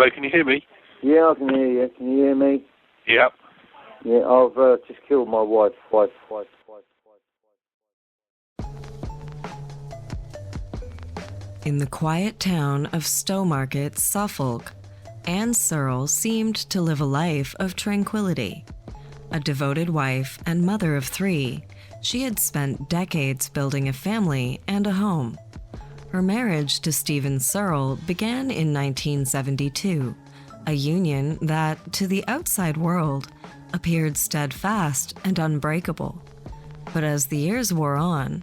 Hello, can you hear me? Yeah, I can hear you. Can you hear me? Yep. Yeah, I've just killed my wife. In the quiet town of Stowmarket, Suffolk, Anne Searle seemed to live a life of tranquility. A devoted wife and mother of 3, she had spent decades building a family and a home. Her marriage to Stephen Searle began in 1972, a union that, to the outside world, appeared steadfast and unbreakable. But as the years wore on,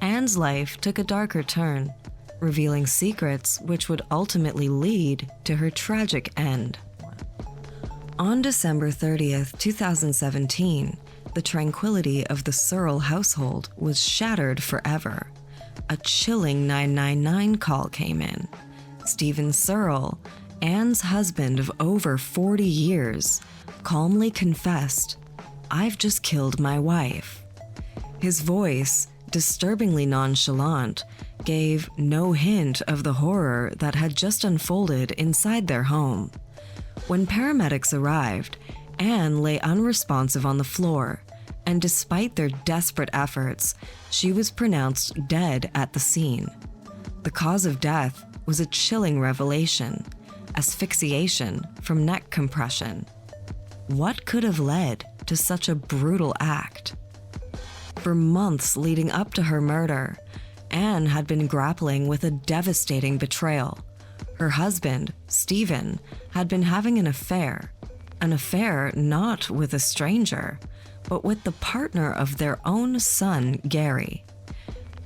Anne's life took a darker turn, revealing secrets which would ultimately lead to her tragic end. On December 30th, 2017, the tranquility of the Searle household was shattered forever. A chilling 999 call came in. Stephen Searle, Anne's husband of over 40 years, calmly confessed, "I've just killed my wife." His voice, disturbingly nonchalant, gave no hint of the horror that had just unfolded inside their home. When paramedics arrived, Anne lay unresponsive on the floor, and despite their desperate efforts, she was pronounced dead at the scene. The cause of death was a chilling revelation: asphyxiation from neck compression. What could have led to such a brutal act? For months leading up to her murder, Anne had been grappling with a devastating betrayal. Her husband, Stephen, had been having an affair not with a stranger, but with the partner of their own son, Gary.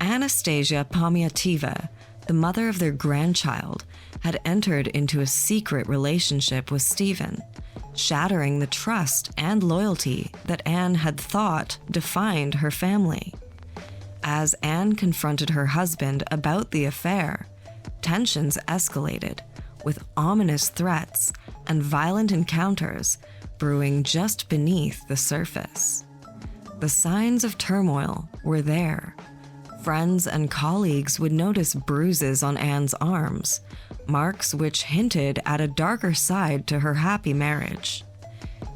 Anastasia Pomiativa, the mother of their grandchild, had entered into a secret relationship with Stephen, shattering the trust and loyalty that Anne had thought defined her family. As Anne confronted her husband about the affair, tensions escalated, with ominous threats and violent encounters brewing just beneath the surface. The signs of turmoil were there. Friends and colleagues would notice bruises on Anne's arms, marks which hinted at a darker side to her happy marriage.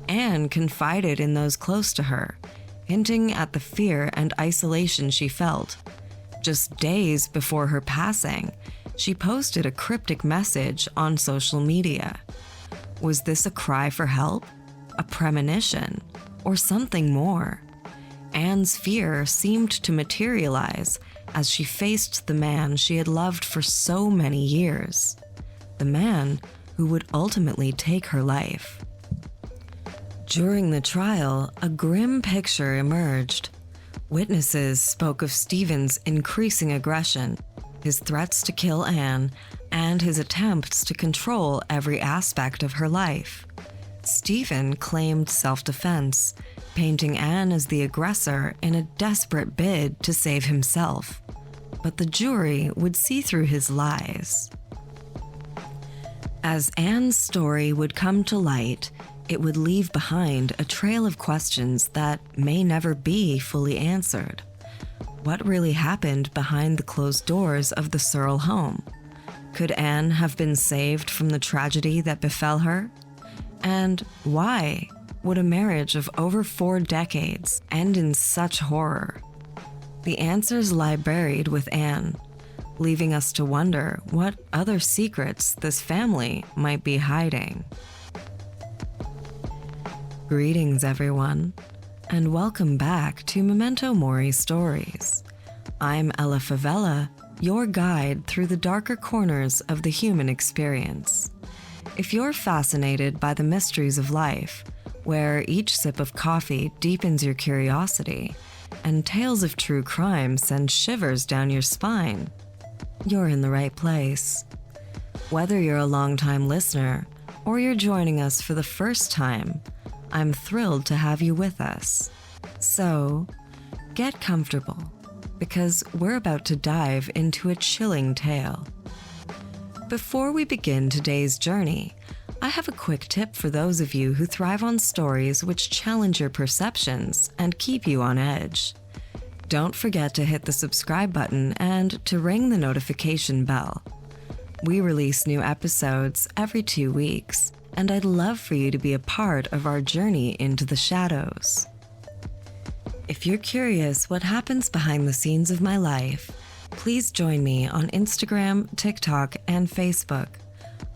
Anne confided in those close to her, hinting at the fear and isolation she felt. Just days before her passing, she posted a cryptic message on social media. Was this a cry for help, a premonition, or something more? Anne's fear seemed to materialize as she faced the man she had loved for so many years, the man who would ultimately take her life. During the trial, a grim picture emerged. Witnesses spoke of Stephen's increasing aggression, his threats to kill Anne, and his attempts to control every aspect of her life. Stephen claimed self-defense, painting Anne as the aggressor in a desperate bid to save himself. But the jury would see through his lies. As Anne's story would come to light, it would leave behind a trail of questions that may never be fully answered. What really happened behind the closed doors of the Searle home? Could Anne have been saved from the tragedy that befell her? And why would a marriage of over 4 decades end in such horror? The answers lie buried with Anne, leaving us to wonder what other secrets this family might be hiding. Greetings, everyone, and welcome back to Memento Mori Stories. I'm Ella Favela, your guide through the darker corners of the human experience. If you're fascinated by the mysteries of life, where each sip of coffee deepens your curiosity, and tales of true crime send shivers down your spine, you're in the right place. Whether you're a longtime listener or you're joining us for the first time, I'm thrilled to have you with us. So, get comfortable, because we're about to dive into a chilling tale. Before we begin today's journey, I have a quick tip for those of you who thrive on stories which challenge your perceptions and keep you on edge. Don't forget to hit the subscribe button and to ring the notification bell. We release new episodes every 2 weeks, and I'd love for you to be a part of our journey into the shadows. If you're curious what happens behind the scenes of my life, please join me on Instagram, TikTok, and Facebook.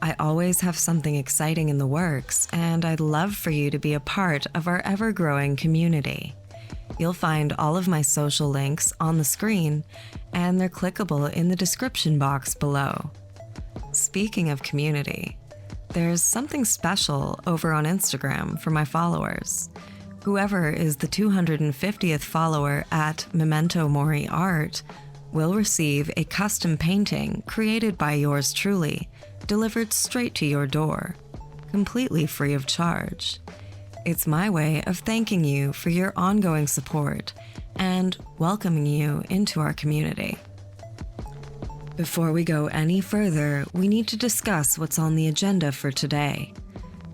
I always have something exciting in the works, and I'd love for you to be a part of our ever-growing community. You'll find all of my social links on the screen, and they're clickable in the description box below. Speaking of community, there's something special over on Instagram for my followers. Whoever is the 250th follower at Memento Mori Art will receive a custom painting created by yours truly, delivered straight to your door, completely free of charge. It's my way of thanking you for your ongoing support and welcoming you into our community. Before we go any further, we need to discuss what's on the agenda for today.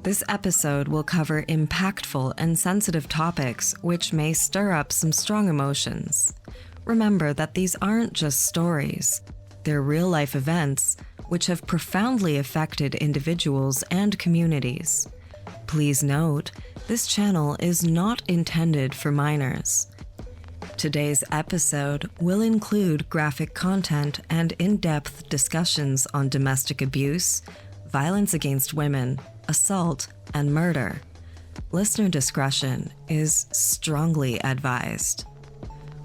This episode will cover impactful and sensitive topics which may stir up some strong emotions. Remember that these aren't just stories. They're real-life events which have profoundly affected individuals and communities. Please note, this channel is not intended for minors. Today's episode will include graphic content and in-depth discussions on domestic abuse, violence against women, assault, and murder. Listener discretion is strongly advised.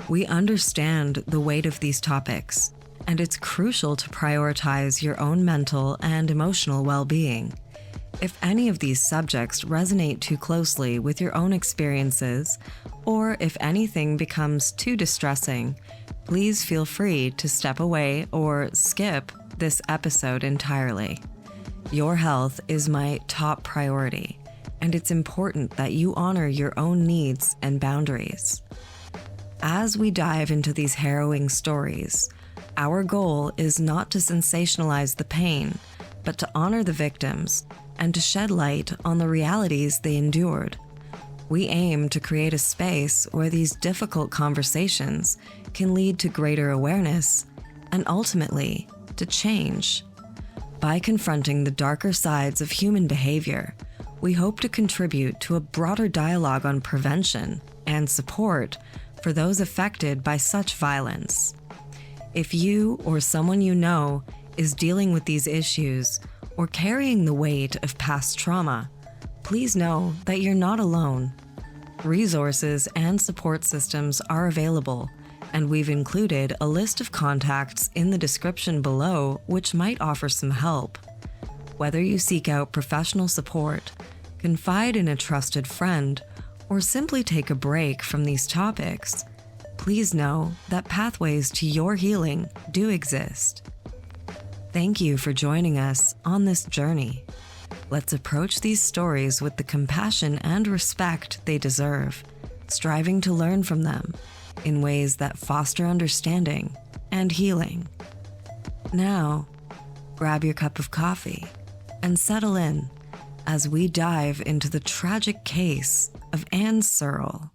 We understand the weight of these topics, and it's crucial to prioritize your own mental and emotional well-being. If any of these subjects resonate too closely with your own experiences, or if anything becomes too distressing, please feel free to step away or skip this episode entirely. Your health is my top priority, and it's important that you honor your own needs and boundaries. As we dive into these harrowing stories, our goal is not to sensationalize the pain, but to honor the victims and to shed light on the realities they endured. We aim to create a space where these difficult conversations can lead to greater awareness and ultimately to change. By confronting the darker sides of human behavior, we hope to contribute to a broader dialogue on prevention and support for those affected by such violence. If you or someone you know is dealing with these issues or carrying the weight of past trauma, please know that you're not alone. Resources and support systems are available, and we've included a list of contacts in the description below which might offer some help. Whether you seek out professional support, confide in a trusted friend, or simply take a break from these topics, please know that pathways to your healing do exist. Thank you for joining us on this journey. Let's approach these stories with the compassion and respect they deserve, striving to learn from them in ways that foster understanding and healing. Now, grab your cup of coffee and settle in as we dive into the tragic case of Anne Searle.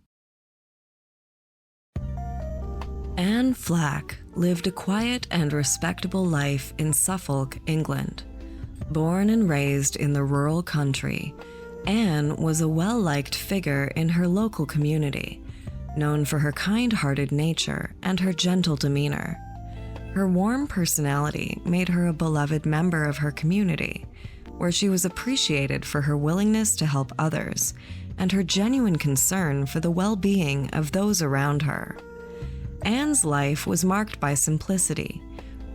Anne Flack lived a quiet and respectable life in Suffolk, England. Born and raised in the rural country, Anne was a well-liked figure in her local community, known for her kind-hearted nature and her gentle demeanor. Her warm personality made her a beloved member of her community, where she was appreciated for her willingness to help others and her genuine concern for the well-being of those around her. Anne's life was marked by simplicity,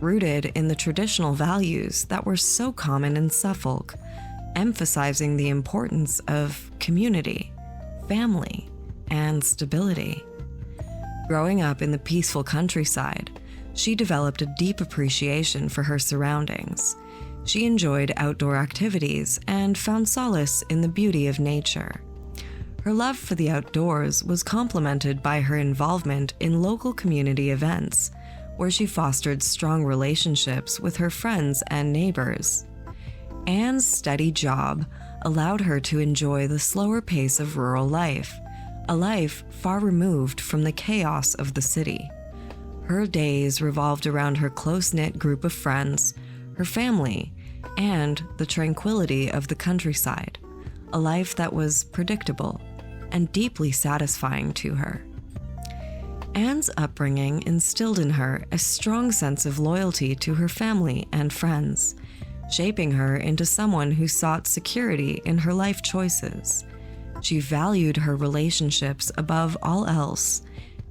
rooted in the traditional values that were so common in Suffolk, emphasizing the importance of community, family, and stability. Growing up in the peaceful countryside, she developed a deep appreciation for her surroundings. She enjoyed outdoor activities and found solace in the beauty of nature. Her love for the outdoors was complemented by her involvement in local community events, where she fostered strong relationships with her friends and neighbors. Anne's steady job allowed her to enjoy the slower pace of rural life, a life far removed from the chaos of the city. Her days revolved around her close-knit group of friends, her family, and the tranquility of the countryside, a life that was predictable and deeply satisfying to her. Anne's upbringing instilled in her a strong sense of loyalty to her family and friends, shaping her into someone who sought security in her life choices. She valued her relationships above all else,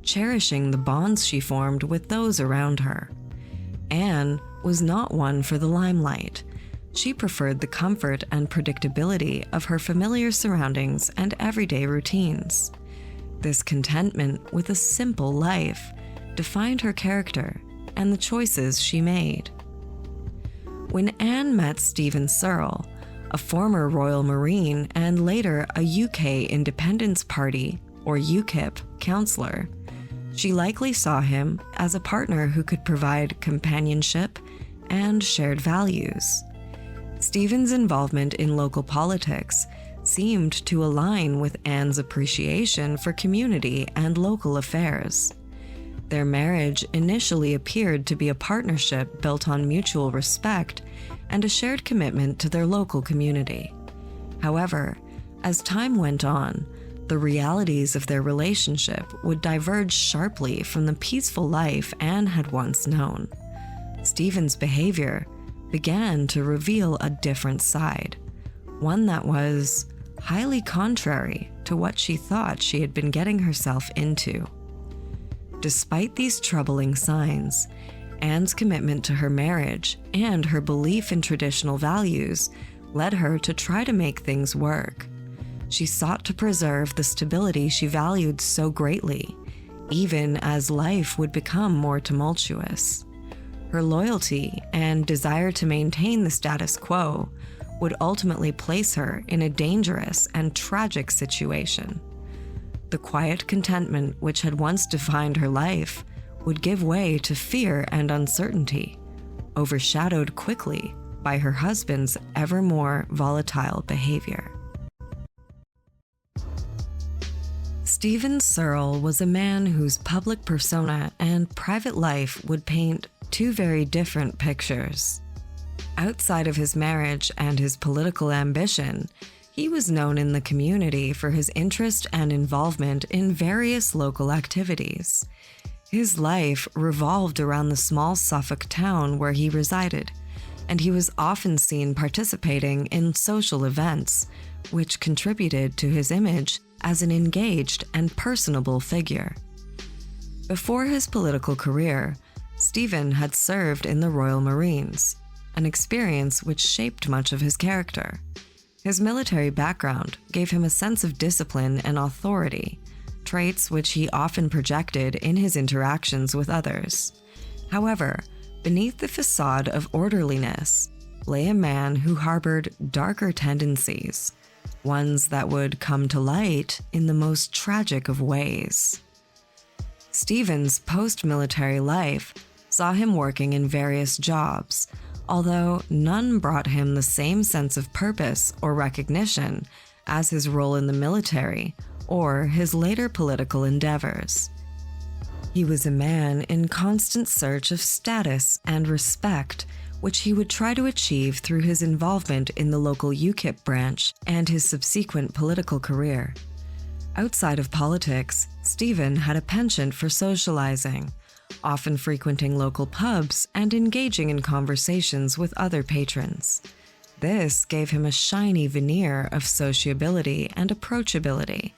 cherishing the bonds she formed with those around her. Anne was not one for the limelight. She preferred the comfort and predictability of her familiar surroundings and everyday routines. This contentment with a simple life defined her character and the choices she made. When Anne met Stephen Searle, a former Royal Marine and later a UK Independence Party, or UKIP, councillor, she likely saw him as a partner who could provide companionship and shared values. Stephen's involvement in local politics seemed to align with Anne's appreciation for community and local affairs. Their marriage initially appeared to be a partnership built on mutual respect and a shared commitment to their local community. However, as time went on, the realities of their relationship would diverge sharply from the peaceful life Anne had once known. Stephen's behavior began to reveal a different side, one that was highly contrary to what she thought she had been getting herself into. Despite these troubling signs, Anne's commitment to her marriage and her belief in traditional values led her to try to make things work. She sought to preserve the stability she valued so greatly, even as life would become more tumultuous. Her loyalty and desire to maintain the status quo would ultimately place her in a dangerous and tragic situation. The quiet contentment which had once defined her life would give way to fear and uncertainty, overshadowed quickly by her husband's ever more volatile behavior. Stephen Searle was a man whose public persona and private life would paint two very different pictures. Outside of his marriage and his political ambition, he was known in the community for his interest and involvement in various local activities. His life revolved around the small Suffolk town where he resided, and he was often seen participating in social events, which contributed to his image as an engaged and personable figure. Before his political career, Stephen had served in the Royal Marines, an experience which shaped much of his character. His military background gave him a sense of discipline and authority, traits which he often projected in his interactions with others. However, beneath the facade of orderliness lay a man who harbored darker tendencies, ones that would come to light in the most tragic of ways. Stephen's post-military life saw him working in various jobs, although none brought him the same sense of purpose or recognition as his role in the military or his later political endeavors. He was a man in constant search of status and respect, which he would try to achieve through his involvement in the local UKIP branch and his subsequent political career. Outside of politics, Stephen had a penchant for socializing, often frequenting local pubs and engaging in conversations with other patrons. This gave him a shiny veneer of sociability and approachability,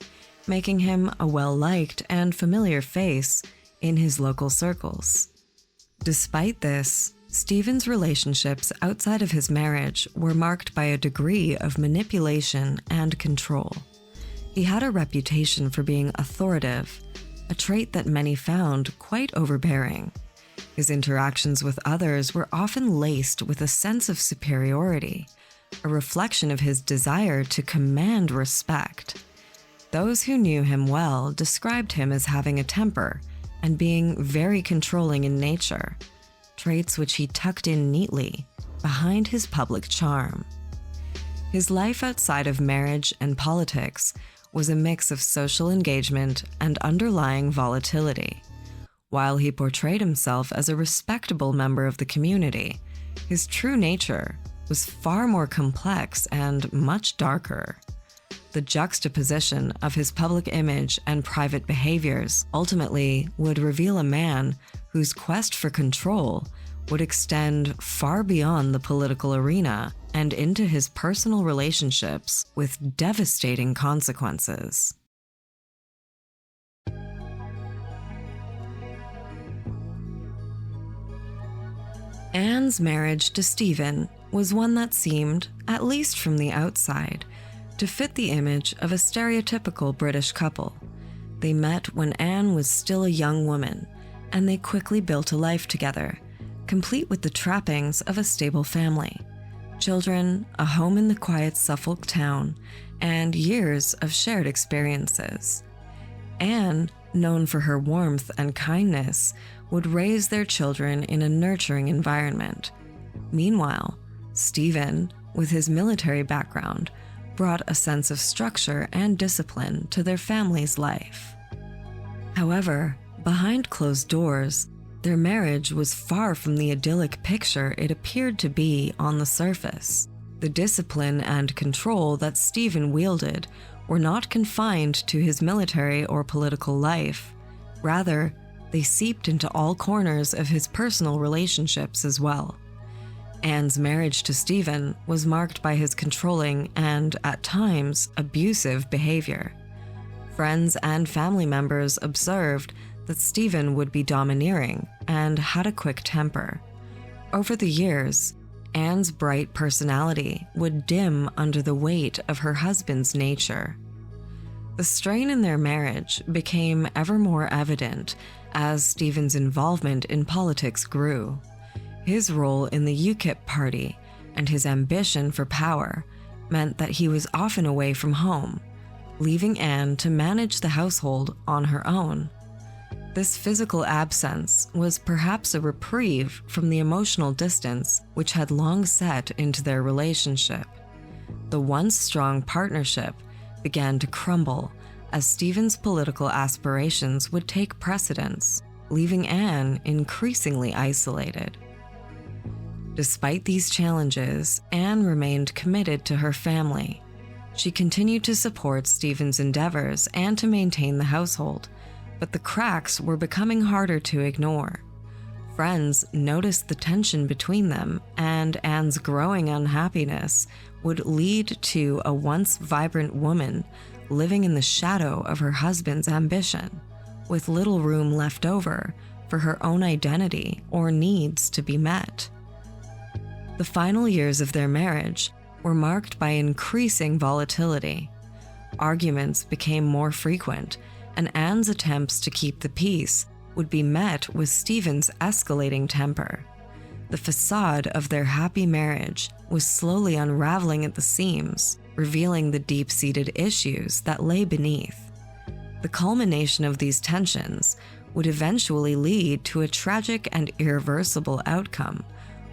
making him a well-liked and familiar face in his local circles. Despite this, Stephen's relationships outside of his marriage were marked by a degree of manipulation and control. He had a reputation for being authoritative, a trait that many found quite overbearing. His interactions with others were often laced with a sense of superiority, a reflection of his desire to command respect. Those who knew him well described him as having a temper and being very controlling in nature, traits which he tucked in neatly behind his public charm. His life outside of marriage and politics was a mix of social engagement and underlying volatility. While he portrayed himself as a respectable member of the community, his true nature was far more complex and much darker. The juxtaposition of his public image and private behaviors ultimately would reveal a man whose quest for control would extend far beyond the political arena and into his personal relationships with devastating consequences. Anne's marriage to Stephen was one that seemed, at least from the outside, to fit the image of a stereotypical British couple. They met when Anne was still a young woman, and they quickly built a life together, complete with the trappings of a stable family. Children, a home in the quiet Suffolk town, and years of shared experiences. Anne, known for her warmth and kindness, would raise their children in a nurturing environment. Meanwhile, Stephen, with his military background, brought a sense of structure and discipline to their family's life. However, behind closed doors, their marriage was far from the idyllic picture it appeared to be on the surface. The discipline and control that Stephen wielded were not confined to his military or political life. Rather, they seeped into all corners of his personal relationships as well. Anne's marriage to Stephen was marked by his controlling and, at times, abusive behavior. Friends and family members observed that Stephen would be domineering and had a quick temper. Over the years, Anne's bright personality would dim under the weight of her husband's nature. The strain in their marriage became ever more evident as Stephen's involvement in politics grew. His role in the UKIP party and his ambition for power meant that he was often away from home, leaving Anne to manage the household on her own. This physical absence was perhaps a reprieve from the emotional distance which had long set into their relationship. The once strong partnership began to crumble as Stephen's political aspirations would take precedence, leaving Anne increasingly isolated. Despite these challenges, Anne remained committed to her family. She continued to support Stephen's endeavors and to maintain the household, but the cracks were becoming harder to ignore. Friends noticed the tension between them, and Anne's growing unhappiness would lead to a once vibrant woman living in the shadow of her husband's ambition, with little room left over for her own identity or needs to be met. The final years of their marriage were marked by increasing volatility. Arguments became more frequent, and Anne's attempts to keep the peace would be met with Stephen's escalating temper. The facade of their happy marriage was slowly unraveling at the seams, revealing the deep-seated issues that lay beneath. The culmination of these tensions would eventually lead to a tragic and irreversible outcome,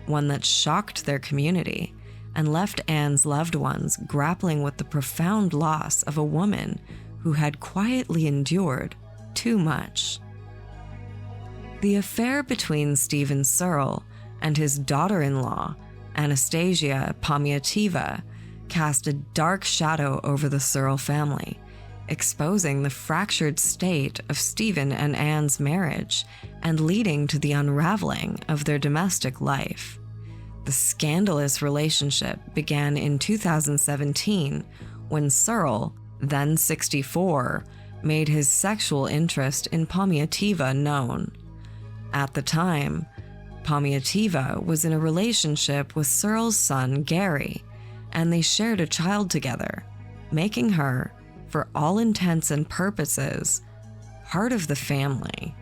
one that shocked their community and left Anne's loved ones grappling with the profound loss of a woman who had quietly endured too much. The affair between Stephen Searle and his daughter-in-law, Anastasia Pomyativa, cast a dark shadow over the Searle family, exposing the fractured state of Stephen and Anne's marriage and leading to the unraveling of their domestic life. The scandalous relationship began in 2017 when Searle, then 64, made his sexual interest in Pomyativa known. At the time, Pomyativa was in a relationship with Searle's son, Gary, and they shared a child together, making her, for all intents and purposes, part of the family.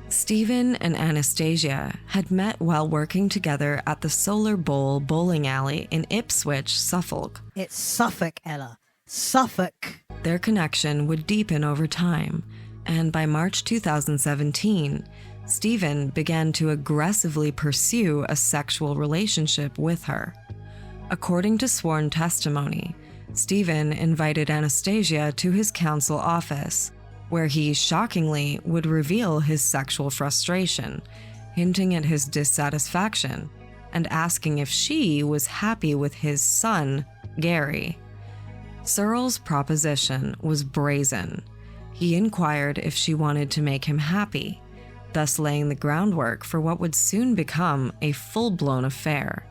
Stephen and Anastasia had met while working together at the Solar Bowl bowling alley in Ipswich, Suffolk. It's Suffolk, Ella. Suffolk. Their connection would deepen over time, and by March 2017, Stephen began to aggressively pursue a sexual relationship with her. According to sworn testimony, Stephen invited Anastasia to his council office, where he shockingly would reveal his sexual frustration, hinting at his dissatisfaction and asking if she was happy with his son, Gary. Searle's proposition was brazen. He inquired if she wanted to make him happy, thus laying the groundwork for what would soon become a full-blown affair.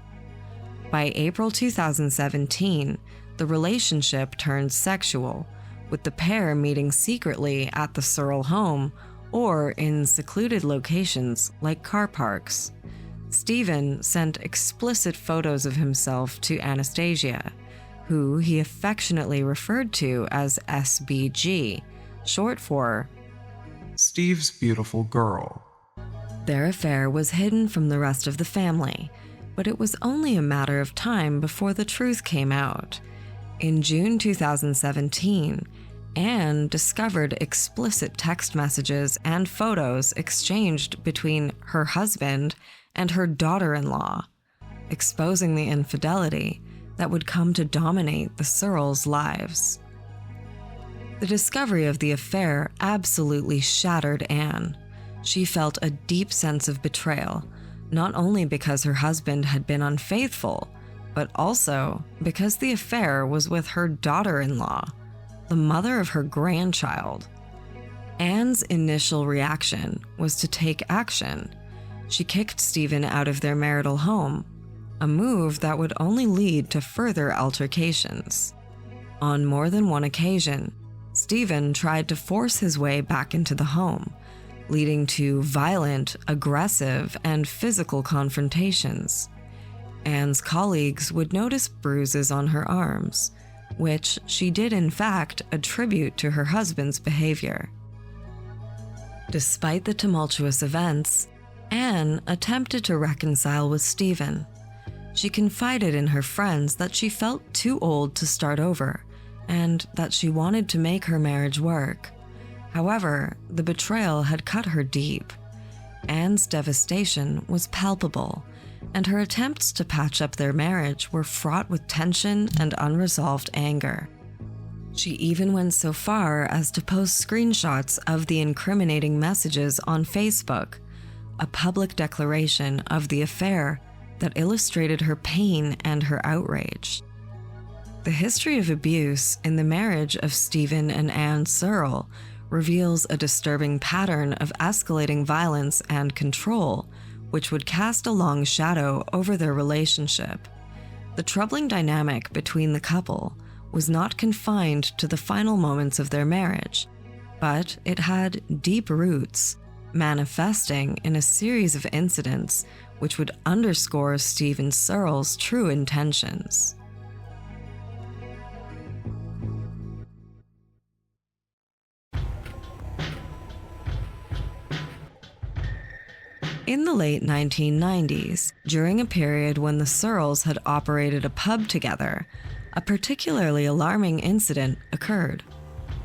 By April 2017, the relationship turned sexual, with the pair meeting secretly at the Searle home or in secluded locations like car parks. Stephen sent explicit photos of himself to Anastasia, who he affectionately referred to as SBG, short for Steve's beautiful girl. Their affair was hidden from the rest of the family, but it was only a matter of time before the truth came out. In June 2017, Anne discovered explicit text messages and photos exchanged between her husband and her daughter-in-law, exposing the infidelity that would come to dominate the Searles' lives. The discovery of the affair absolutely shattered Anne. She felt a deep sense of betrayal, not only because her husband had been unfaithful, but also because the affair was with her daughter-in-law, the mother of her grandchild. Anne's initial reaction was to take action. She kicked Stephen out of their marital home, a move that would only lead to further altercations. On more than one occasion, Stephen tried to force his way back into the home, leading to violent, aggressive, and physical confrontations. Anne's colleagues would notice bruises on her arms, which she did in fact attribute to her husband's behavior. Despite the tumultuous events, Anne attempted to reconcile with Stephen. She confided in her friends that she felt too old to start over and that she wanted to make her marriage work. However, the betrayal had cut her deep. Anne's devastation was palpable, and her attempts to patch up their marriage were fraught with tension and unresolved anger. She even went so far as to post screenshots of the incriminating messages on Facebook, a public declaration of the affair that illustrated her pain and her outrage. The history of abuse in the marriage of Stephen and Anne Searle reveals a disturbing pattern of escalating violence and control, which would cast a long shadow over their relationship. The troubling dynamic between the couple was not confined to the final moments of their marriage, but it had deep roots, manifesting in a series of incidents which would underscore Stephen Searle's true intentions. In the late 1990s, during a period when the Searles had operated a pub together, a particularly alarming incident occurred.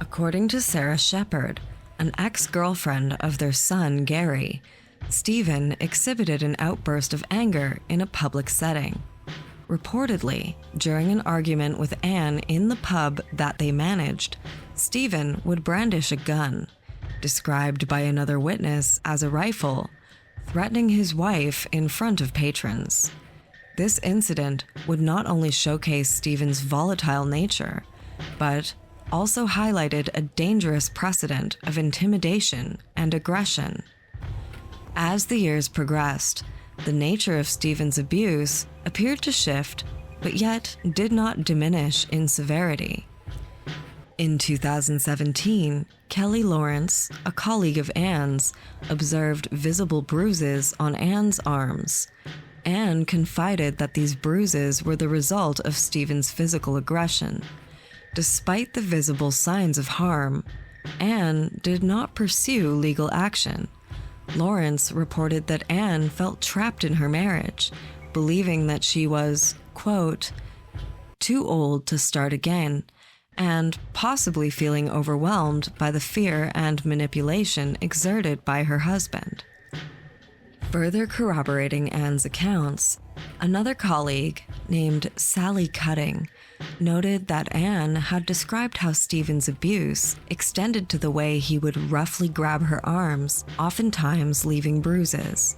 According to Sarah Shepard, an ex-girlfriend of their son, Gary, Stephen exhibited an outburst of anger in a public setting. Reportedly, during an argument with Anne in the pub that they managed, Stephen would brandish a gun, described by another witness as a rifle, threatening his wife in front of patrons. This incident would not only showcase Stephen's volatile nature, but also highlighted a dangerous precedent of intimidation and aggression. As the years progressed, the nature of Stephen's abuse appeared to shift, but yet did not diminish in severity. In 2017, Kelly Lawrence, a colleague of Anne's, observed visible bruises on Anne's arms. Anne confided that these bruises were the result of Stephen's physical aggression. Despite the visible signs of harm, Anne did not pursue legal action. Lawrence reported that Anne felt trapped in her marriage, believing that she was, quote, too old to start again, and possibly feeling overwhelmed by the fear and manipulation exerted by her husband. Further corroborating Anne's accounts, another colleague named Sally Cutting noted that Anne had described how Stephen's abuse extended to the way he would roughly grab her arms, oftentimes leaving bruises.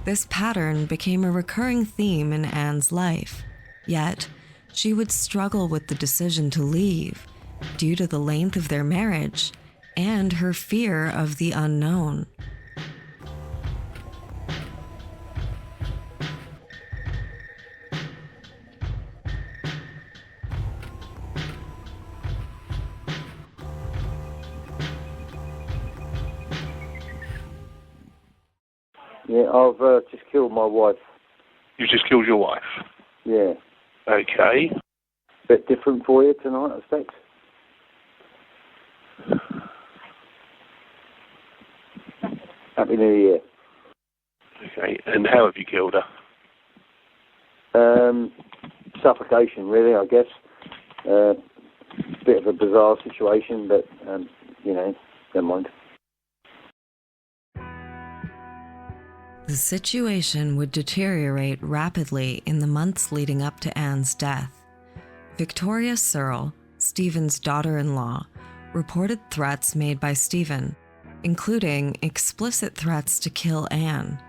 This pattern became a recurring theme in Anne's life, yet she would struggle with the decision to leave due to the length of their marriage and her fear of the unknown. Yeah, I've just killed my wife. You just killed your wife? Yeah. Okay. Bit different for you tonight, I expect. Happy New Year. Okay, and how have you killed her? Suffocation, really, I guess. Bit of a bizarre situation, but, never mind. The situation would deteriorate rapidly in the months leading up to Anne's death. Victoria Searle, Stephen's daughter-in-law, reported threats made by Stephen, including explicit threats to kill Anne.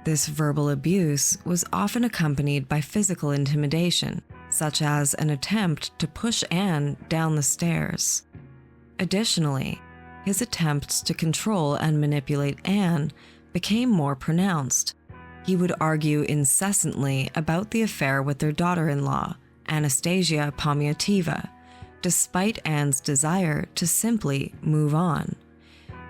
This verbal abuse was often accompanied by physical intimidation, such as an attempt to push Anne down the stairs. Additionally, his attempts to control and manipulate Anne became more pronounced. He would argue incessantly about the affair with their daughter-in-law, Anastasia Pomyativa, despite Anne's desire to simply move on.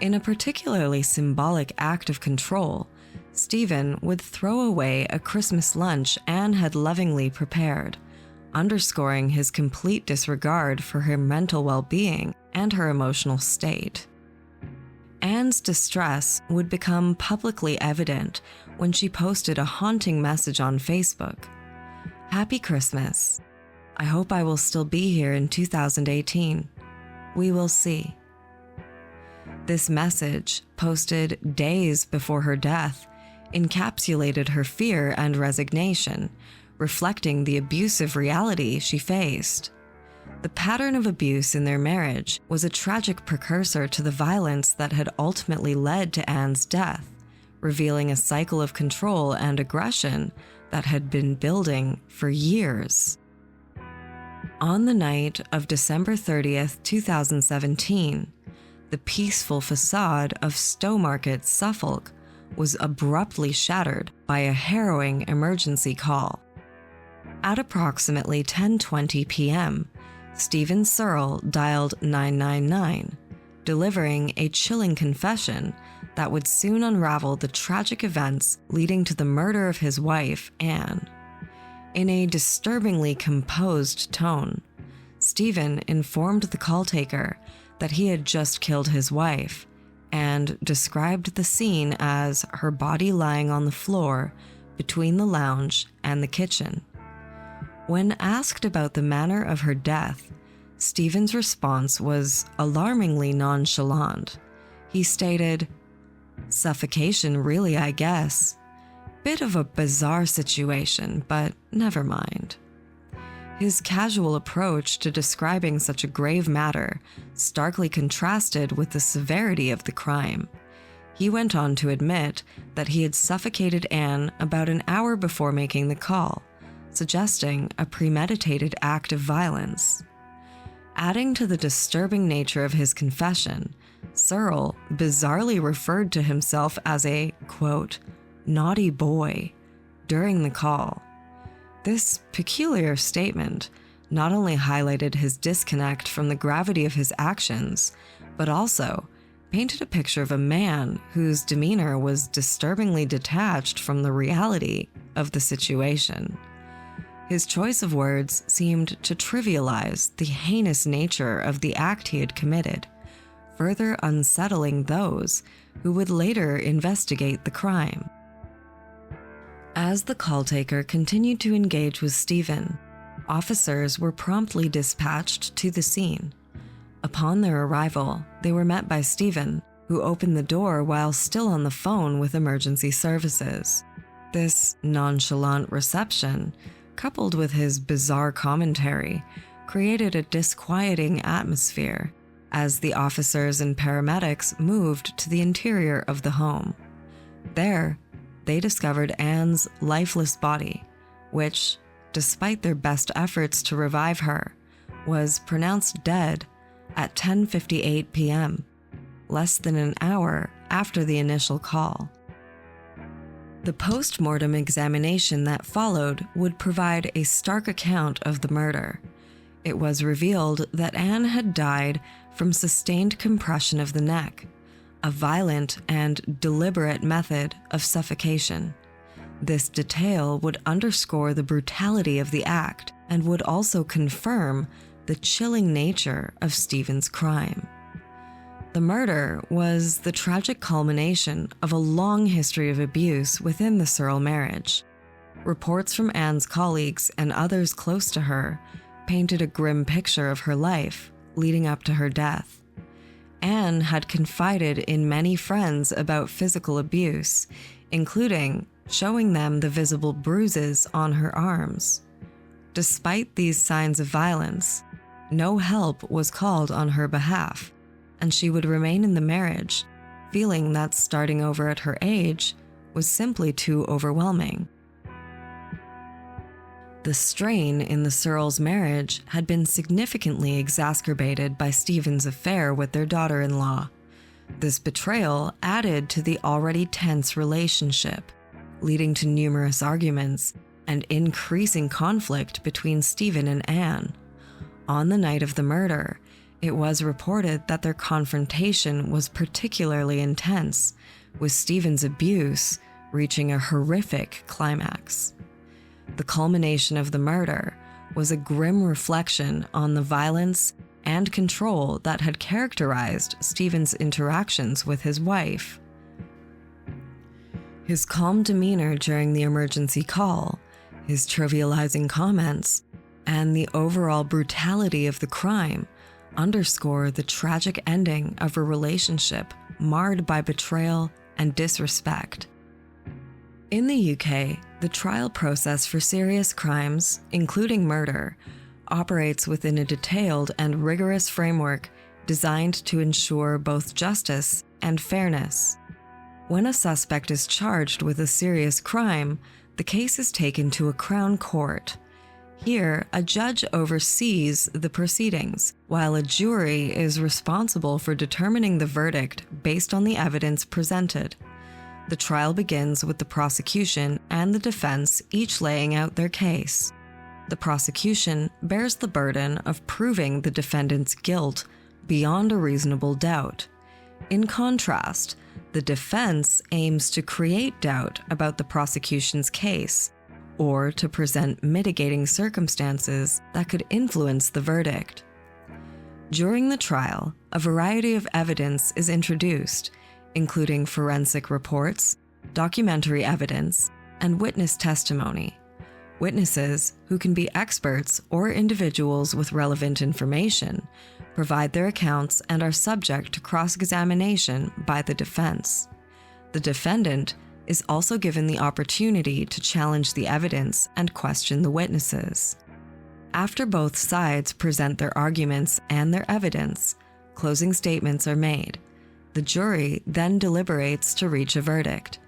In a particularly symbolic act of control, Stephen would throw away a Christmas lunch Anne had lovingly prepared, underscoring his complete disregard for her mental well-being and her emotional state. Anne's distress would become publicly evident when she posted a haunting message on Facebook. "Happy Christmas. I hope I will still be here in 2018. We will see." This message, posted days before her death, encapsulated her fear and resignation, reflecting the abusive reality she faced. The pattern of abuse in their marriage was a tragic precursor to the violence that had ultimately led to Anne's death, revealing a cycle of control and aggression that had been building for years. On the night of December 30th, 2017, the peaceful facade of Stowmarket, Suffolk, was abruptly shattered by a harrowing emergency call. At approximately 10:20 p.m., Stephen Searle dialed 999, delivering a chilling confession that would soon unravel the tragic events leading to the murder of his wife, Anne. In a disturbingly composed tone, Stephen informed the call taker that he had just killed his wife and described the scene as her body lying on the floor between the lounge and the kitchen. When asked about the manner of her death, Stephen's response was alarmingly nonchalant. He stated, "Suffocation, really, I guess. Bit of a bizarre situation, but never mind." His casual approach to describing such a grave matter starkly contrasted with the severity of the crime. He went on to admit that he had suffocated Anne about an hour before making the call, suggesting a premeditated act of violence. Adding to the disturbing nature of his confession, Searle bizarrely referred to himself as a, quote, "naughty boy" during the call. This peculiar statement not only highlighted his disconnect from the gravity of his actions, but also painted a picture of a man whose demeanor was disturbingly detached from the reality of the situation. His choice of words seemed to trivialize the heinous nature of the act he had committed, further unsettling those who would later investigate the crime. As the call taker continued to engage with Stephen, officers were promptly dispatched to the scene. Upon their arrival, they were met by Stephen, who opened the door while still on the phone with emergency services. This nonchalant reception, coupled with his bizarre commentary, created a disquieting atmosphere as the officers and paramedics moved to the interior of the home. There, they discovered Anne's lifeless body, which, despite their best efforts to revive her, was pronounced dead at 10:58 p.m., less than an hour after the initial call. The post-mortem examination that followed would provide a stark account of the murder. It was revealed that Anne had died from sustained compression of the neck, a violent and deliberate method of suffocation. This detail would underscore the brutality of the act and would also confirm the chilling nature of Stephen's crime. The murder was the tragic culmination of a long history of abuse within the Searle marriage. Reports from Anne's colleagues and others close to her painted a grim picture of her life leading up to her death. Anne had confided in many friends about physical abuse, including showing them the visible bruises on her arms. Despite these signs of violence, no help was called on her behalf, and she would remain in the marriage, feeling that starting over at her age was simply too overwhelming. The strain in the Searles' marriage had been significantly exacerbated by Stephen's affair with their daughter-in-law. This betrayal added to the already tense relationship, leading to numerous arguments and increasing conflict between Stephen and Anne. On the night of the murder, it was reported that their confrontation was particularly intense, with Stephen's abuse reaching a horrific climax. The culmination of the murder was a grim reflection on the violence and control that had characterized Stephen's interactions with his wife. His calm demeanor during the emergency call, his trivializing comments, and the overall brutality of the crime underscore the tragic ending of a relationship marred by betrayal and disrespect. In the UK, the trial process for serious crimes, including murder, operates within a detailed and rigorous framework designed to ensure both justice and fairness. When a suspect is charged with a serious crime, the case is taken to a Crown Court. Here, a judge oversees the proceedings, while a jury is responsible for determining the verdict based on the evidence presented. The trial begins with the prosecution and the defense each laying out their case. The prosecution bears the burden of proving the defendant's guilt beyond a reasonable doubt. In contrast, the defense aims to create doubt about the prosecution's case, or to present mitigating circumstances that could influence the verdict. During the trial, a variety of evidence is introduced, including forensic reports, documentary evidence, and witness testimony. Witnesses, who can be experts or individuals with relevant information, provide their accounts and are subject to cross-examination by the defense. The defendant is also given the opportunity to challenge the evidence and question the witnesses. After both sides present their arguments and their evidence, closing statements are made. The jury then deliberates to reach a verdict.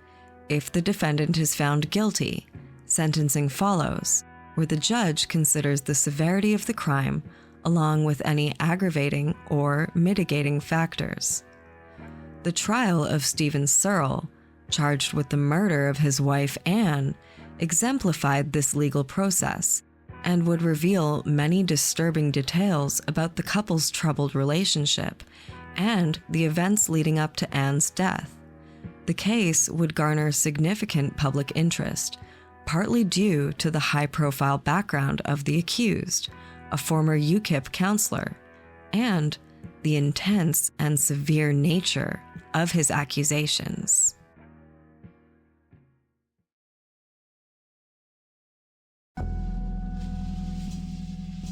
If the defendant is found guilty, sentencing follows, where the judge considers the severity of the crime along with any aggravating or mitigating factors. The trial of Stephen Searle, charged with the murder of his wife Anne, exemplified this legal process and would reveal many disturbing details about the couple's troubled relationship and the events leading up to Anne's death. The case would garner significant public interest, partly due to the high-profile background of the accused, a former UKIP counselor, and the intense and severe nature of his accusations.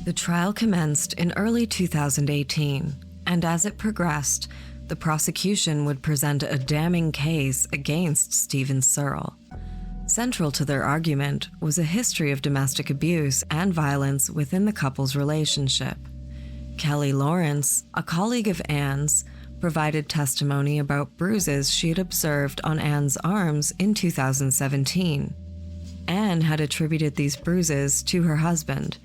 The trial commenced in early 2018, and as it progressed, the prosecution would present a damning case against Stephen Searle. Central to their argument was a history of domestic abuse and violence within the couple's relationship. Kelly Lawrence, a colleague of Anne's, provided testimony about bruises she had observed on Anne's arms in 2017. Anne had attributed these bruises to her husband,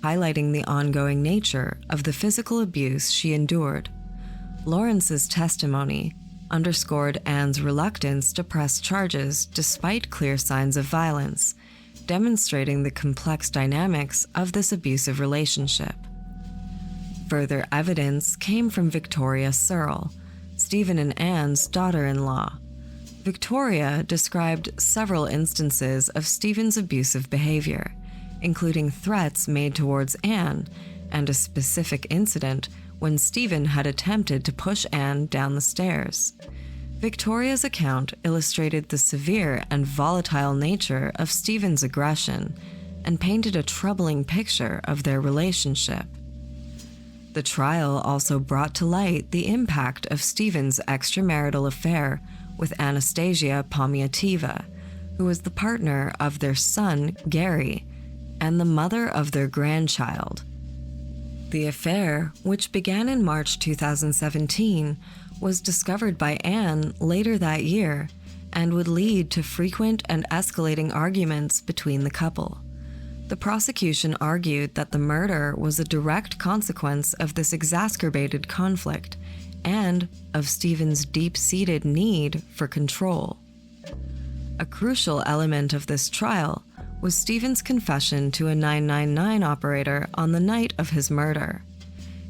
highlighting the ongoing nature of the physical abuse she endured. Lawrence's testimony underscored Anne's reluctance to press charges despite clear signs of violence, demonstrating the complex dynamics of this abusive relationship. Further evidence came from Victoria Searle, Stephen and Anne's daughter-in-law. Victoria described several instances of Stephen's abusive behavior, including threats made towards Anne and a specific incident when Stephen had attempted to push Anne down the stairs. Victoria's account illustrated the severe and volatile nature of Stephen's aggression and painted a troubling picture of their relationship. The trial also brought to light the impact of Stephen's extramarital affair with Anastasia Pomiativa, who was the partner of their son, Gary, and the mother of their grandchild. The affair, which began in March 2017, was discovered by Anne later that year and would lead to frequent and escalating arguments between the couple. The prosecution argued that the murder was a direct consequence of this exacerbated conflict and of Stephen's deep-seated need for control. A crucial element of this trial was Stephen's confession to a 999 operator on the night of his murder.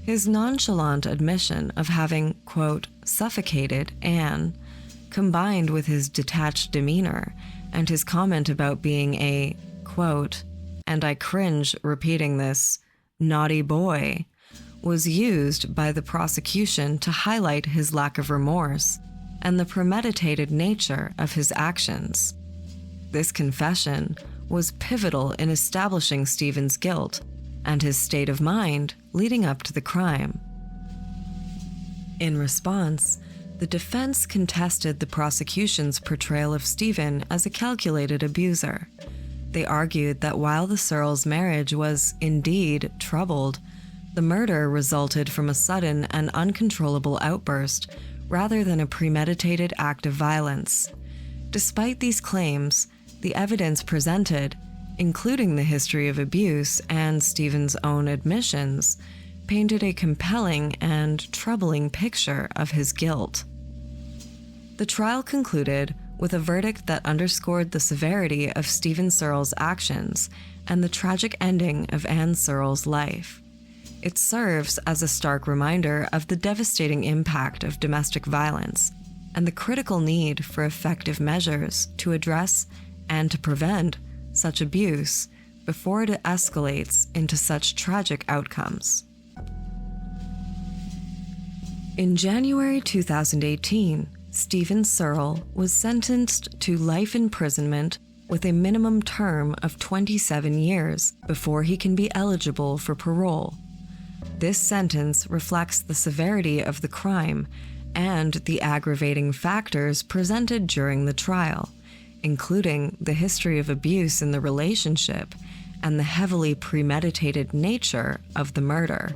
His nonchalant admission of having, quote, suffocated Anne, combined with his detached demeanor and his comment about being a, quote, and I cringe repeating this, naughty boy, was used by the prosecution to highlight his lack of remorse and the premeditated nature of his actions. This confession was pivotal in establishing Stephen's guilt and his state of mind leading up to the crime. In response, the defense contested the prosecution's portrayal of Stephen as a calculated abuser. They argued that while the Searles' marriage was indeed troubled, the murder resulted from a sudden and uncontrollable outburst rather than a premeditated act of violence. Despite these claims, the evidence presented, including the history of abuse and Stephen's own admissions, painted a compelling and troubling picture of his guilt. The trial concluded with a verdict that underscored the severity of Stephen Searle's actions and the tragic ending of Anne Searle's life. It serves as a stark reminder of the devastating impact of domestic violence and the critical need for effective measures to address and to prevent such abuse before it escalates into such tragic outcomes. In January 2018, Stephen Searle was sentenced to life imprisonment with a minimum term of 27 years before he can be eligible for parole. This sentence reflects the severity of the crime and the aggravating factors presented during the trial, including the history of abuse in the relationship and the heavily premeditated nature of the murder.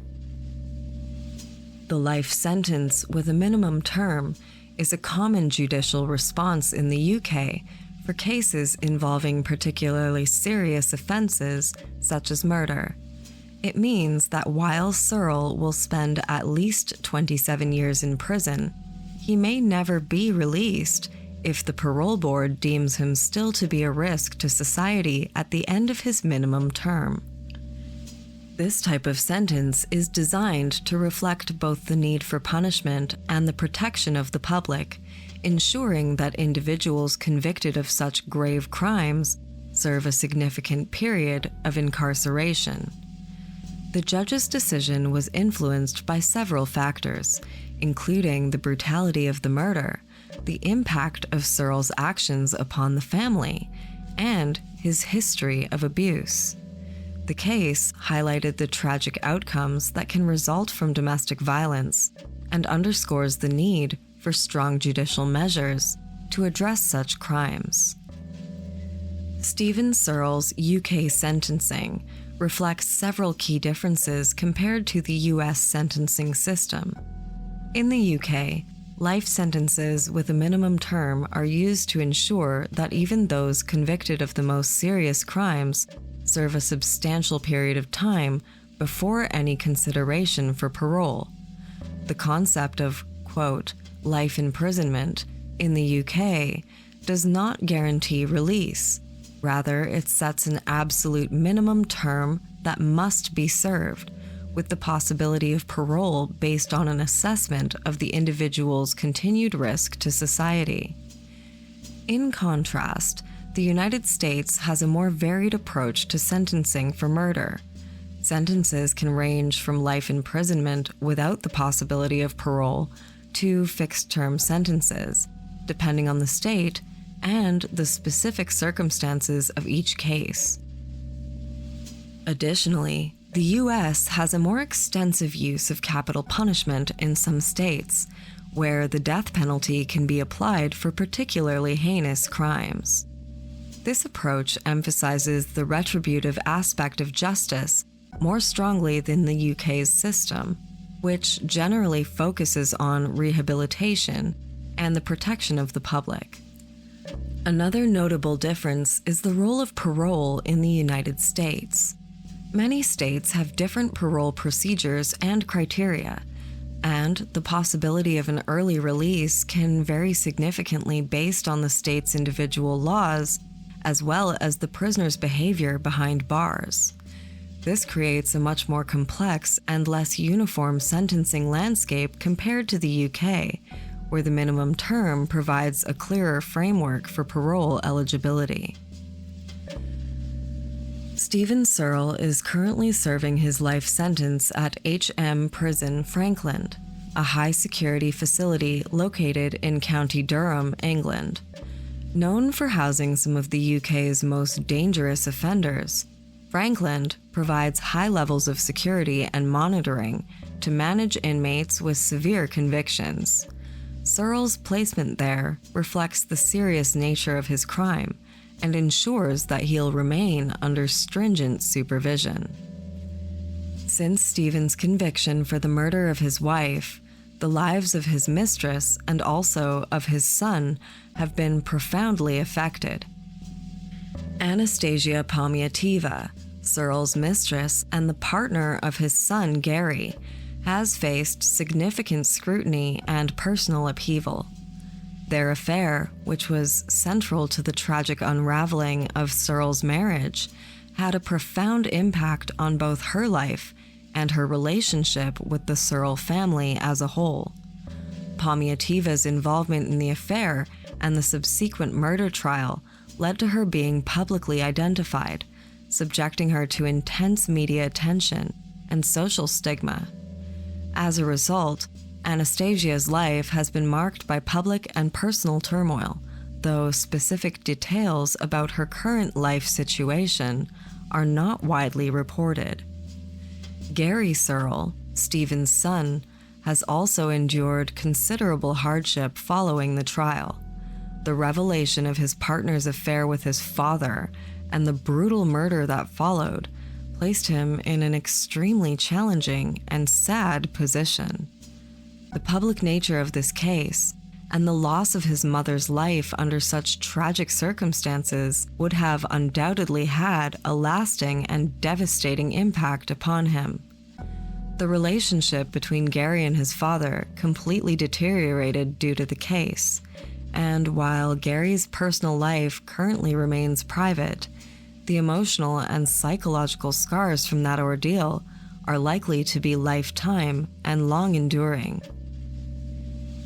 The life sentence with a minimum term is a common judicial response in the UK for cases involving particularly serious offenses such as murder. It means that while Searle will spend at least 27 years in prison, he may never be released if the parole board deems him still to be a risk to society at the end of his minimum term. This type of sentence is designed to reflect both the need for punishment and the protection of the public, ensuring that individuals convicted of such grave crimes serve a significant period of incarceration. The judge's decision was influenced by several factors, including the brutality of the murder, the impact of Searle's actions upon the family, and his history of abuse. The case highlighted the tragic outcomes that can result from domestic violence and underscores the need for strong judicial measures to address such crimes. Stephen Searle's UK sentencing reflects several key differences compared to the US sentencing system. In the UK, life sentences with a minimum term are used to ensure that even those convicted of the most serious crimes serve a substantial period of time before any consideration for parole. The concept of, quote, life imprisonment in the UK does not guarantee release. Rather, it sets an absolute minimum term that must be served, with the possibility of parole based on an assessment of the individual's continued risk to society. In contrast, the United States has a more varied approach to sentencing for murder. Sentences can range from life imprisonment without the possibility of parole to fixed-term sentences, depending on the state and the specific circumstances of each case. Additionally, the U.S. has a more extensive use of capital punishment in some states, where the death penalty can be applied for particularly heinous crimes. This approach emphasizes the retributive aspect of justice more strongly than the UK's system, which generally focuses on rehabilitation and the protection of the public. Another notable difference is the role of parole in the United States. Many states have different parole procedures and criteria, and the possibility of an early release can vary significantly based on the state's individual laws, as well as the prisoner's behavior behind bars. This creates a much more complex and less uniform sentencing landscape compared to the UK, where the minimum term provides a clearer framework for parole eligibility. Stephen Searle is currently serving his life sentence at HM Prison, Frankland, a high-security facility located in County Durham, England. Known for housing some of the UK's most dangerous offenders, Frankland provides high levels of security and monitoring to manage inmates with severe convictions. Searle's placement there reflects the serious nature of his crime and ensures that he'll remain under stringent supervision. Since Stephen's conviction for the murder of his wife, the lives of his mistress and also of his son have been profoundly affected. Anastasia Palmiativa, Searle's mistress and the partner of his son Gary, has faced significant scrutiny and personal upheaval. Their affair, which was central to the tragic unraveling of Searle's marriage, had a profound impact on both her life and her relationship with the Searle family as a whole. Palmiativa's involvement in the affair and the subsequent murder trial led to her being publicly identified, subjecting her to intense media attention and social stigma. As a result, Anastasia's life has been marked by public and personal turmoil, though specific details about her current life situation are not widely reported. Gary Searle, Stephen's son, has also endured considerable hardship following the trial. The revelation of his partner's affair with his father and the brutal murder that followed placed him in an extremely challenging and sad position. The public nature of this case and the loss of his mother's life under such tragic circumstances would have undoubtedly had a lasting and devastating impact upon him. The relationship between Gary and his father completely deteriorated due to the case, and while Gary's personal life currently remains private, the emotional and psychological scars from that ordeal are likely to be lifetime and long-enduring.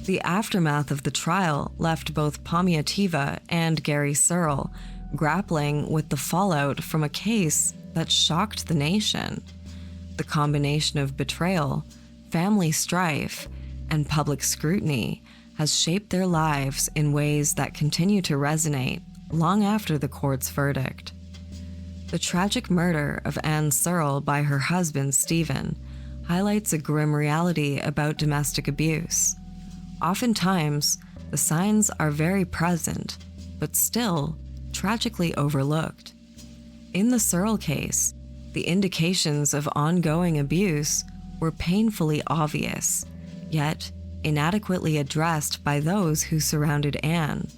The aftermath of the trial left both Palmiativa and Gary Searle grappling with the fallout from a case that shocked the nation. The combination of betrayal, family strife, and public scrutiny has shaped their lives in ways that continue to resonate long after the court's verdict. The tragic murder of Anne Searle by her husband, Stephen, highlights a grim reality about domestic abuse. Oftentimes, the signs are very present, but still tragically overlooked. In the Searle case, the indications of ongoing abuse were painfully obvious, yet inadequately addressed by those who surrounded Anne.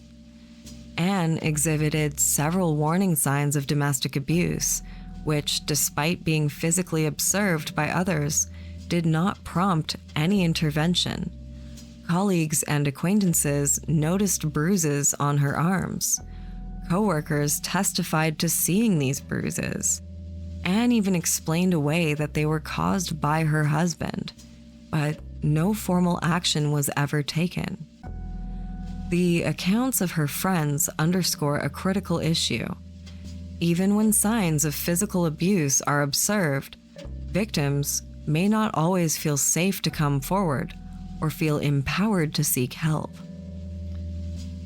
Anne exhibited several warning signs of domestic abuse, which, despite being physically observed by others, did not prompt any intervention. Colleagues and acquaintances noticed bruises on her arms. Co-workers testified to seeing these bruises. Anne even explained away that they were caused by her husband, but no formal action was ever taken. The accounts of her friends underscore a critical issue. Even when signs of physical abuse are observed, victims may not always feel safe to come forward or feel empowered to seek help.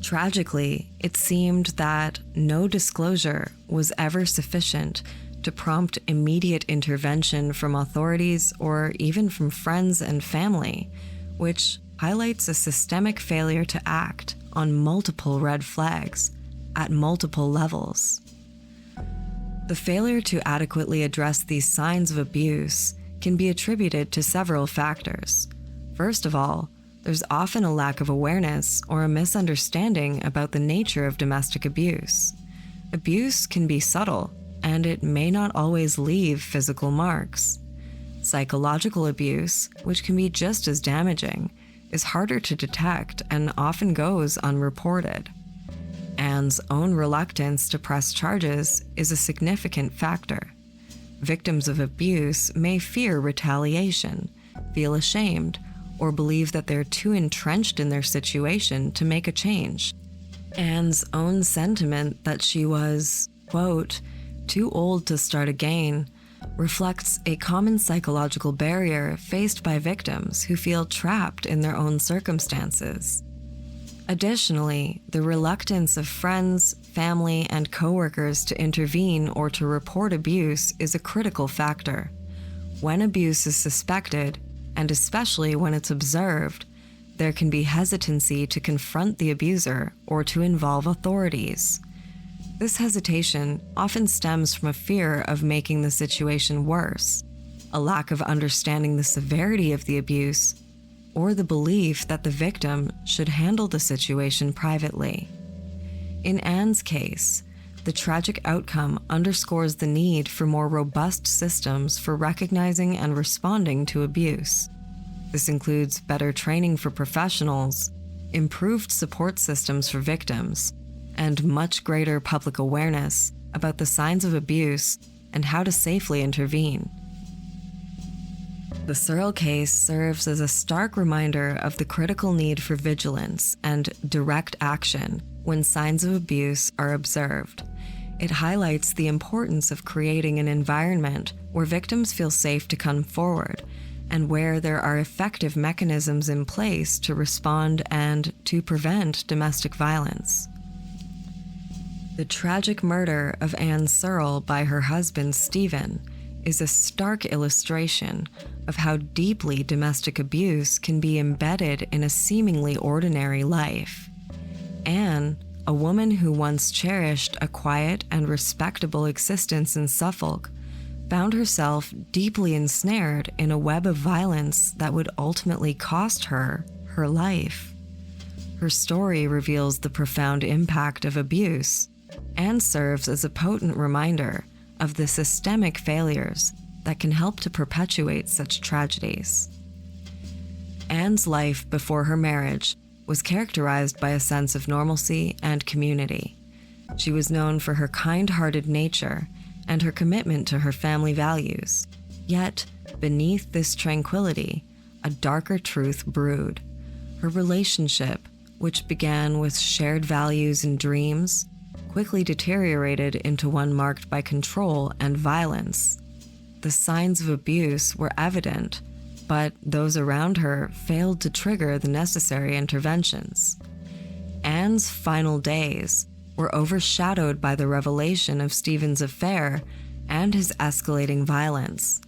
Tragically, it seemed that no disclosure was ever sufficient to prompt immediate intervention from authorities or even from friends and family, which highlights a systemic failure to act on multiple red flags at multiple levels. The failure to adequately address these signs of abuse can be attributed to several factors. First of all, there's often a lack of awareness or a misunderstanding about the nature of domestic abuse. Abuse can be subtle, and it may not always leave physical marks. Psychological abuse, which can be just as damaging, is harder to detect and often goes unreported. Anne's own reluctance to press charges is a significant factor. Victims of abuse may fear retaliation, feel ashamed, or believe that they're too entrenched in their situation to make a change. Anne's own sentiment that she was, quote, too old to start again, reflects a common psychological barrier faced by victims who feel trapped in their own circumstances. Additionally, the reluctance of friends, family, and coworkers to intervene or to report abuse is a critical factor. When abuse is suspected, and especially when it's observed, there can be hesitancy to confront the abuser or to involve authorities. This hesitation often stems from a fear of making the situation worse, a lack of understanding the severity of the abuse, or the belief that the victim should handle the situation privately. In Anne's case, the tragic outcome underscores the need for more robust systems for recognizing and responding to abuse. This includes better training for professionals, improved support systems for victims, and much greater public awareness about the signs of abuse and how to safely intervene. The Searle case serves as a stark reminder of the critical need for vigilance and direct action when signs of abuse are observed. It highlights the importance of creating an environment where victims feel safe to come forward and where there are effective mechanisms in place to respond and to prevent domestic violence. The tragic murder of Anne Searle by her husband, Stephen, is a stark illustration of how deeply domestic abuse can be embedded in a seemingly ordinary life. Anne, a woman who once cherished a quiet and respectable existence in Suffolk, found herself deeply ensnared in a web of violence that would ultimately cost her her life. Her story reveals the profound impact of abuse and serves as a potent reminder of the systemic failures that can help to perpetuate such tragedies. Anne's life before her marriage was characterized by a sense of normalcy and community. She was known for her kind-hearted nature and her commitment to her family values. Yet, beneath this tranquility, a darker truth brewed. Her relationship, which began with shared values and dreams, quickly deteriorated into one marked by control and violence. The signs of abuse were evident, but those around her failed to trigger the necessary interventions. Anne's final days were overshadowed by the revelation of Stephen's affair and his escalating violence.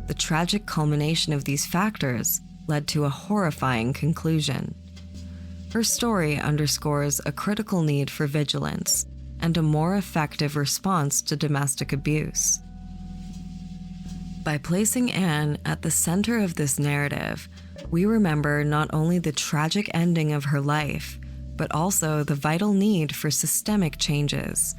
The tragic culmination of these factors led to a horrifying conclusion. Her story underscores a critical need for vigilance and a more effective response to domestic abuse. By placing Anne at the center of this narrative, We remember not only the tragic ending of her life, but also the vital need for systemic changes.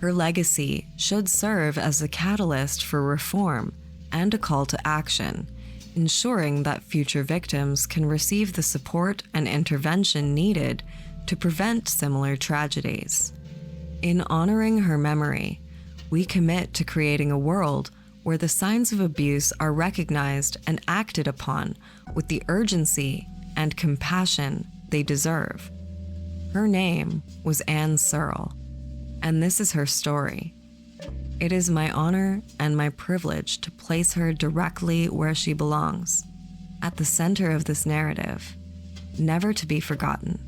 Her legacy should serve as a catalyst for reform and a call to action, ensuring that future victims can receive the support and intervention needed to prevent similar tragedies. In honoring her memory, we commit to creating a world where the signs of abuse are recognized and acted upon with the urgency and compassion they deserve. Her name was Anne Searle, and this is her story. It is my honor and my privilege to place her directly where she belongs, at the center of this narrative, never to be forgotten.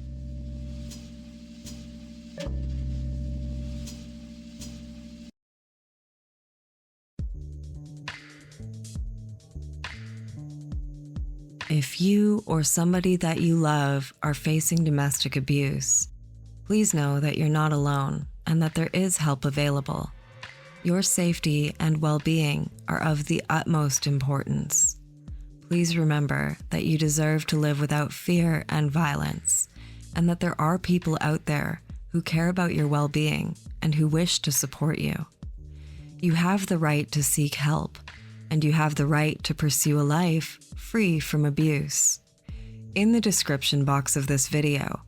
If you or somebody that you love are facing domestic abuse, please know that you're not alone and that there is help available. Your safety and well-being are of the utmost importance. Please remember that you deserve to live without fear and violence, and that there are people out there who care about your well-being and who wish to support you. You have the right to seek help, and you have the right to pursue a life free from abuse. In the description box of this video,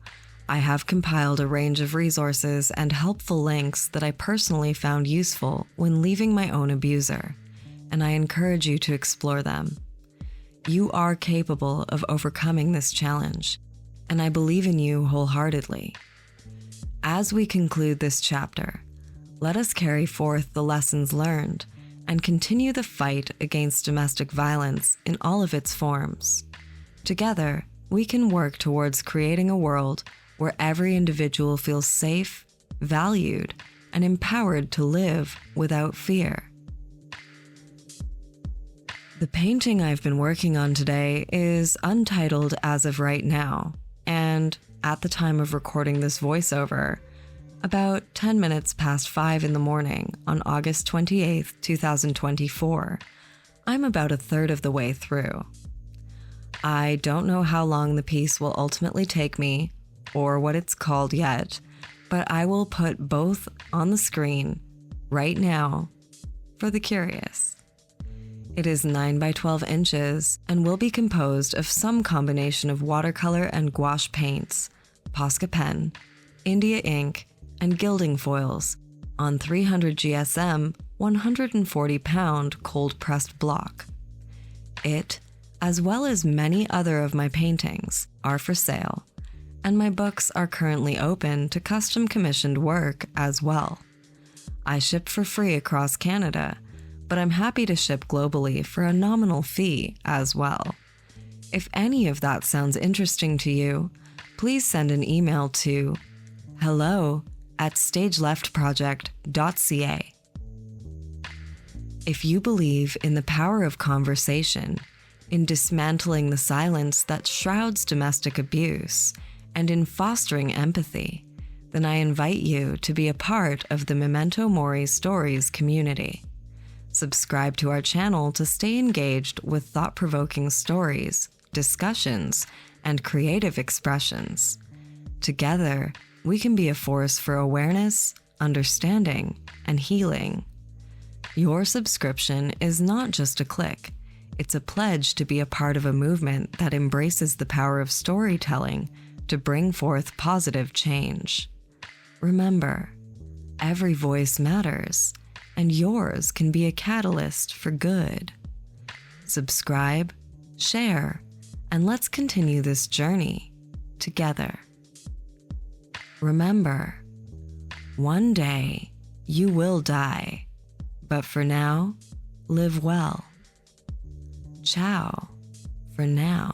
I have compiled a range of resources and helpful links that I personally found useful when leaving my own abuser, and I encourage you to explore them. You are capable of overcoming this challenge, and I believe in you wholeheartedly. As we conclude this chapter, let us carry forth the lessons learned and continue the fight against domestic violence in all of its forms. Together, we can work towards creating a world where every individual feels safe, valued, and empowered to live without fear. The painting I've been working on today is untitled as of right now, and at the time of recording this voiceover, about 10 minutes past 5 in the morning on August 28th, 2024, I'm about a third of the way through. I don't know how long the piece will ultimately take me, or what it's called yet, but I will put both on the screen right now for the curious. It is 9 by 12 inches and will be composed of some combination of watercolor and gouache paints, Posca pen, India ink, and gilding foils on 300 GSM 140-pound cold-pressed block. It, as well as many other of my paintings, are for sale, and my books are currently open to custom-commissioned work as well. I ship for free across Canada, but I'm happy to ship globally for a nominal fee as well. If any of that sounds interesting to you, please send an email to hello@stageleftproject.ca. If you believe in the power of conversation, in dismantling the silence that shrouds domestic abuse, and in fostering empathy, then I invite you to be a part of the Memento Mori Stories community. Subscribe to our channel to stay engaged with thought-provoking stories, discussions, and creative expressions. Together, we can be a force for awareness, understanding, and healing. Your subscription is not just a click. It's a pledge to be a part of a movement that embraces the power of storytelling to bring forth positive change. Remember, every voice matters, and yours can be a catalyst for good. Subscribe, share, and let's continue this journey together. Remember, one day you will die, but for now, live well. Ciao for now.